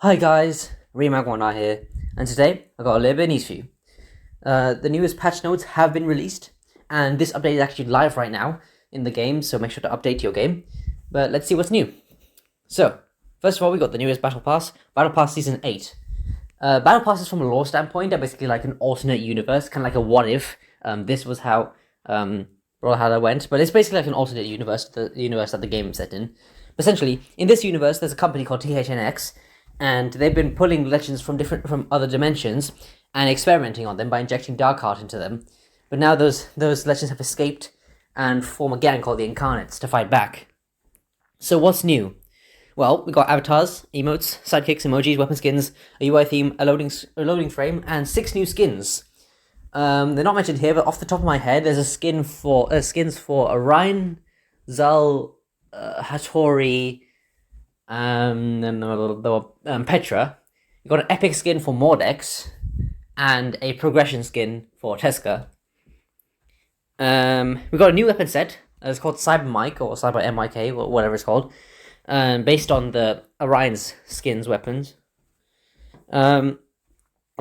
Hi guys, Remag19 here, and today I got a little bit of news for you. The newest patch notes have been released, and this update is actually live right now in the game, so make sure to update your game. But let's see what's new. So, first of all, we got the newest Battle Pass, Battle Pass Season 8. Battle Passes from a lore standpoint are basically like an alternate universe, kind of like a what if. This was how Brawlhalla went, but it's basically like an alternate universe, the universe that the game is set in. Essentially, in this universe, there's a company called THNX, and they've been pulling legends from other dimensions and experimenting on them by injecting dark art into them. But now those legends have escaped and form a gang called the Incarnates to fight back. So what's new? Well, we got avatars, emotes, sidekicks, emojis, weapon skins, a UI theme, a loading frame, and 6 new skins. They're not mentioned here, but off the top of my head, there's a skins for Orion, Zal, Hattori, and Petra. You got an epic skin for Mordex, and a progression skin for Teska. We got a new weapon set. It's called Cyber Mike or Cyber MIK or whatever it's called, based on the Orion's skins weapons. We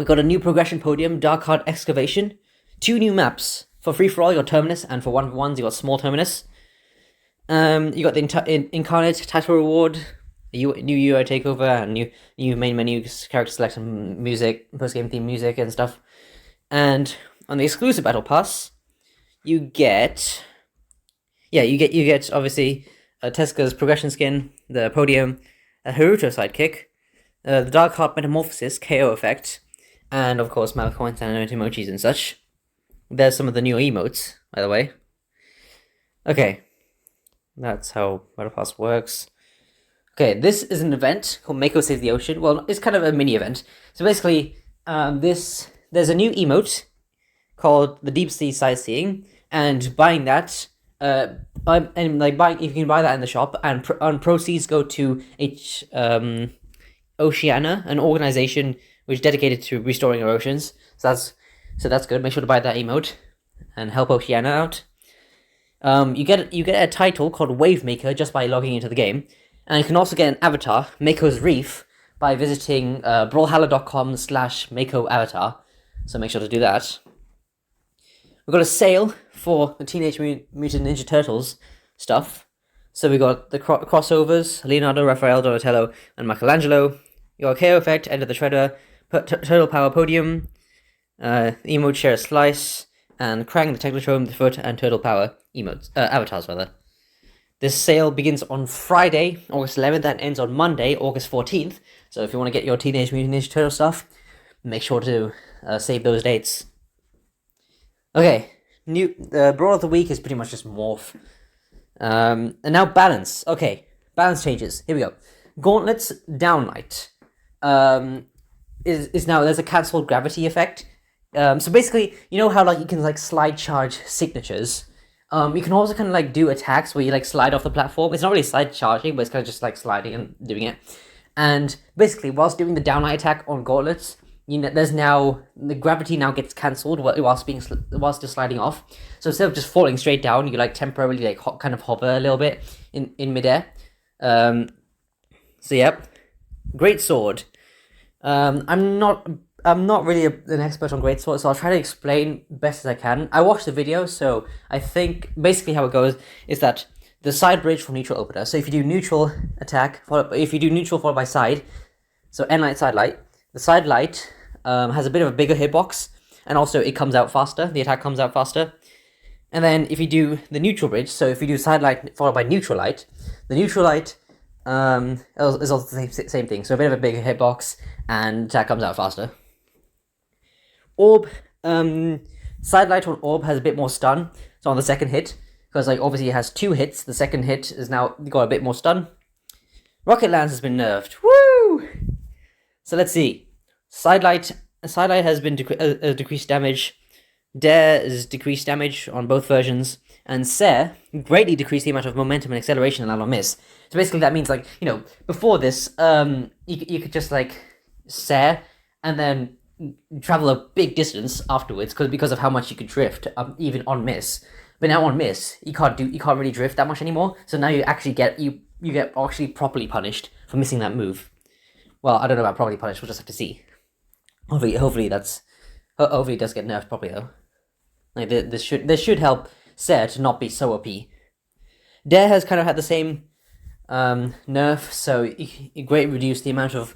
got a new progression podium, Dark Card Excavation, 2 new maps. For free for all, you got Terminus, and for 1v1s, you got Small Terminus. You got the Incarnate title reward, new UI takeover, and new main menu, character selection, music, post-game theme music and stuff. And on the exclusive Battle Pass, you get obviously Teska's progression skin, the podium, a Haruto sidekick, the Dark Heart Metamorphosis KO effect, and of course Malacoins and emojis and such. There's some of the new emotes, by the way. Okay, that's how Battle Pass works. Okay, this is an event called Mako Save the Ocean. Well, it's kind of a mini event. So basically, there's a new emote called the Deep Sea Sightseeing, and buying that, if you can buy that in the shop, and proceeds go to Oceana, an organization which is dedicated to restoring our oceans. So that's good. Make sure to buy that emote and help Oceana out. You get a title called Wave Maker just by logging into the game, and you can also get an avatar, Mako's Reef, by visiting brawlhalla.com/Mako avatar. So make sure to do that. We've got a sale for the Teenage Mutant Ninja Turtles stuff. So we got the crossovers, Leonardo, Raphael, Donatello, and Michelangelo. You got a KO effect, Enter the Shredder, Turtle Power Podium, emote Share a Slice, and Krang the Technotron, the Foot, and Turtle Power emotes, avatars rather. This sale begins on Friday, August 11th, and ends on Monday, August 14th. So if you want to get your Teenage Mutant Ninja Turtle stuff, make sure to save those dates. Okay, new Brawl of the Week is pretty much just Morph. And now balance. Okay, balance changes. Here we go. Gauntlet's Downlight is now, there's a cancelled gravity effect. So basically, you know how you can slide charge signatures. You can also kind of do attacks where you slide off the platform. It's not really slide charging, but it's kind of just sliding and doing it. And basically, whilst doing the downlight attack on gauntlets, there's now the gravity now gets cancelled whilst you're sliding off. So instead of just falling straight down, you temporarily kind of hover a little bit in midair. So yep, great sword. I'm not really an expert on great sword, so I'll try to explain best as I can. I watched the video, so I think basically how it goes is that the side bridge from neutral opener. So if you do neutral attack, followed by side, so end light, side light. The side light has a bit of a bigger hitbox, and also it comes out faster. The attack comes out faster. And then if you do the neutral bridge, so if you do side light followed by neutral light, the neutral light is also the same thing. So a bit of a bigger hitbox, and attack comes out faster. Orb, side light on Orb has a bit more stun, so on the second hit, because obviously it has 2 hits, the second hit is now got a bit more stun. Rocket Lance has been nerfed, woo! So let's see, side light has been decreased damage, Dare is decreased damage on both versions, and Sare greatly decreased the amount of momentum and acceleration allowed on miss. So basically that means before this, you could just Sare, and then travel a big distance afterwards because of how much you could drift, even on miss. But now on miss, you can't really drift that much anymore. So now you actually get actually properly punished for missing that move. Well, I don't know about properly punished. We'll just have to see. Hopefully hopefully it does get nerfed properly though. Like this should help Sarah to not be so OP. Dare has kind of had the same nerf, so it greatly reduced the amount of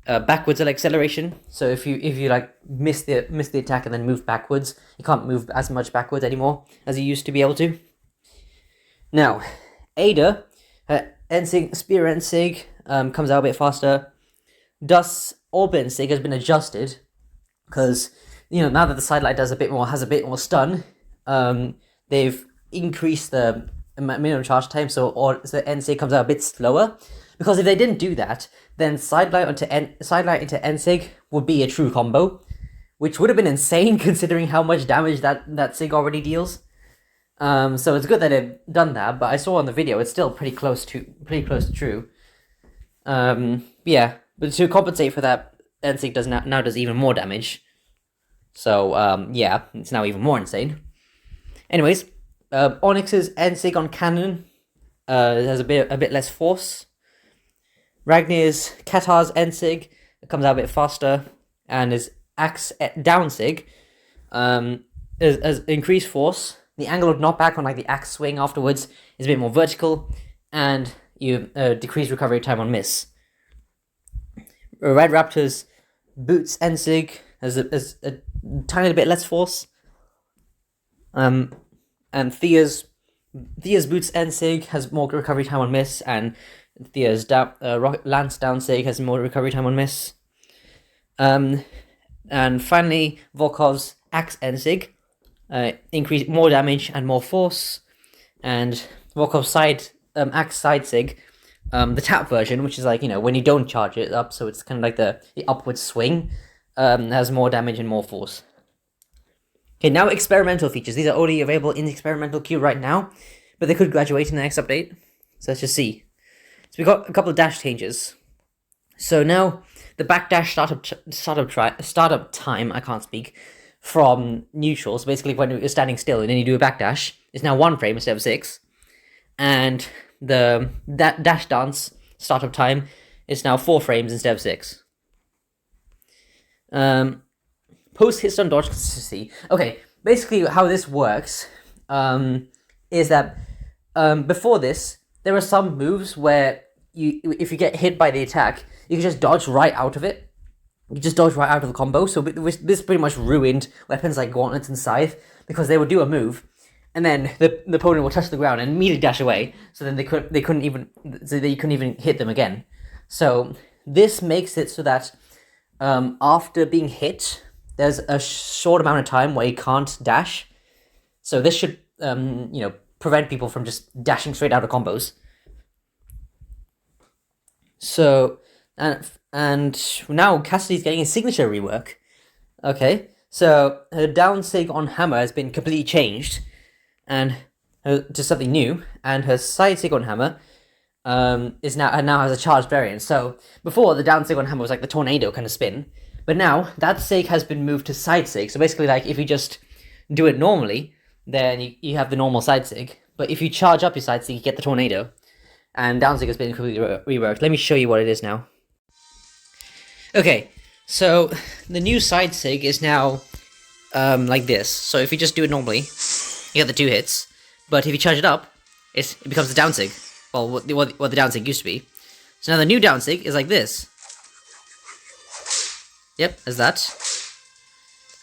backwards acceleration. So if you like miss the attack and then move backwards, you can't move as much backwards anymore as you used to be able to. Now, Ada, her Spear Ensig comes out a bit faster. Dust's Orb Ensig has been adjusted because now that the sidelight has a bit more stun, they've increased the minimum charge time, so the Ensig comes out a bit slower. Because if they didn't do that, then sidelight into Ensig would be a true combo, which would have been insane considering how much damage that Sig already deals. So it's good that they've done that, but I saw on the video it's still pretty close to true. Yeah, but to compensate for that, Ensig now does even more damage. So yeah, it's now even more insane. Anyways, Onyx's Ensig on cannon has a bit less force. Ragnir's Katar's Ensig comes out a bit faster, and his Axe Downsig has increased force. The angle of knockback on like the axe swing afterwards is a bit more vertical, and you decrease recovery time on miss. Red Raptor's Boots Ensig has a tiny bit less force. And Thea's Boots Ensig has more recovery time on miss, and Thea's Lance Downsig has more recovery time on miss. And finally, Volkov's Axe Ensig increase more damage and more force, and Volkov's Axe Side Sig, the tap version, which is like when you don't charge it up, so it's kind of like the upward swing, has more damage and more force. Okay, now experimental features. These are only available in the experimental queue right now, but they could graduate in the next update. So let's just see. So we got a couple of dash changes. So now the backdash startup time, I can't speak, from neutral. So basically when you're standing still and then you do a backdash, it's now 1 frame instead of 6. And that dash dance startup time is now 4 frames instead of 6. Post hit stun dodge consistency. Okay, basically how this works is that before this, there are some moves where if you get hit by the attack, you can just dodge right out of it. You just dodge right out of the combo. So this pretty much ruined weapons like Gauntlets and Scythe, because they would do a move, and then the opponent will touch the ground and immediately dash away. So then they couldn't even hit them again. So this makes it so that after being hit, there's a short amount of time where you can't dash. So this should prevent people from just dashing straight out of combos. So and now Cassidy's getting a signature rework. Okay, so her down sig on hammer has been completely changed, and to something new. And her side sig on hammer now has a charged variant. So before, the down sig on hammer was like the tornado kind of spin, but now that sig has been moved to side sig. So basically, like if you just do it normally, then you have the normal side sig. But if you charge up your side sig, you get the tornado. And down sig has been completely reworked. Let me show you what it is now. Okay, so the new side sig is now like this. So if you just do it normally, you get the 2 hits. But if you charge it up, it becomes the down sig. Well, what the down sig used to be. So now the new down sig is like this. Yep, as that.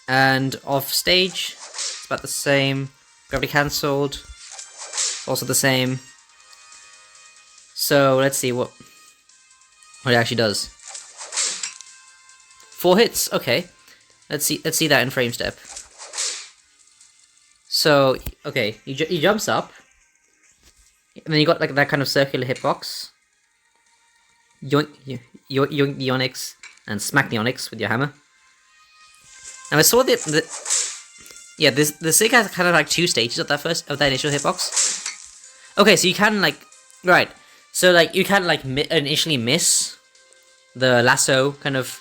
And off stage, it's about the same. Gravity cancelled, also the same. So let's see what it actually does. 4 hits, okay. Let's see that in frame step. So okay, he jumps up, and then you got like that kind of circular hitbox. Yoink the Onyx and smack the Onyx with your hammer. And I saw the sig has kind of like 2 stages of that initial hitbox. Okay, so you can like so like you can like initially miss the lasso kind of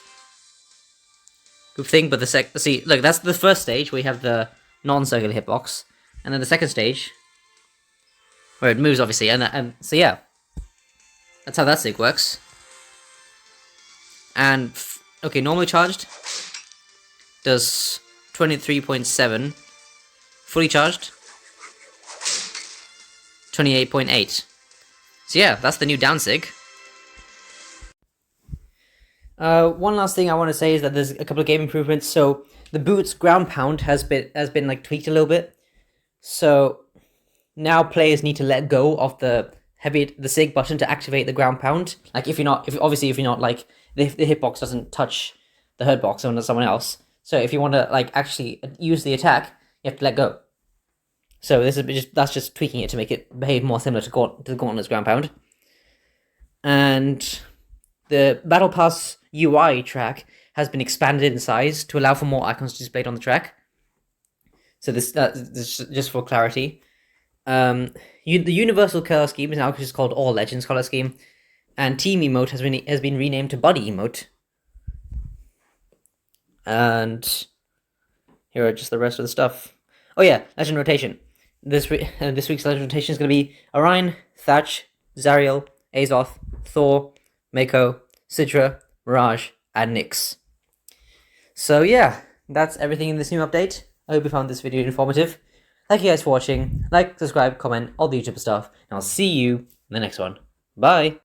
group thing, but look, that's the first stage where you have the non-circular hitbox, and then the second stage where it moves obviously, and so yeah, that's how that sig works. And okay, normally charged does 23.7, fully charged 28.8. So yeah, that's the new downsig. One last thing I want to say is that there's a couple of game improvements. So the boot's ground pound has been like tweaked a little bit. So now players need to let go of the SIG button to activate the ground pound. Like if you're not like the hitbox doesn't touch the hurt box on someone else. So if you want to like actually use the attack, you have to let go. So that's just tweaking it to make it behave more similar to the Gauntlet's ground pound. And the Battle Pass UI track has been expanded in size to allow for more icons displayed on the track. So this just for clarity. The Universal Color Scheme is now just called All Legends Color Scheme, and Team Emote has been renamed to Buddy Emote. And here are just the rest of the stuff. Oh yeah, Legend Rotation. This week's Legend Rotation is going to be Orion, Thatch, Zariel, Azoth, Thor, Mako, Sidra, Mirage, and Nyx. So yeah, that's everything in this new update. I hope you found this video informative. Thank you guys for watching. Like, subscribe, comment, all the YouTube stuff, and I'll see you in the next one. Bye!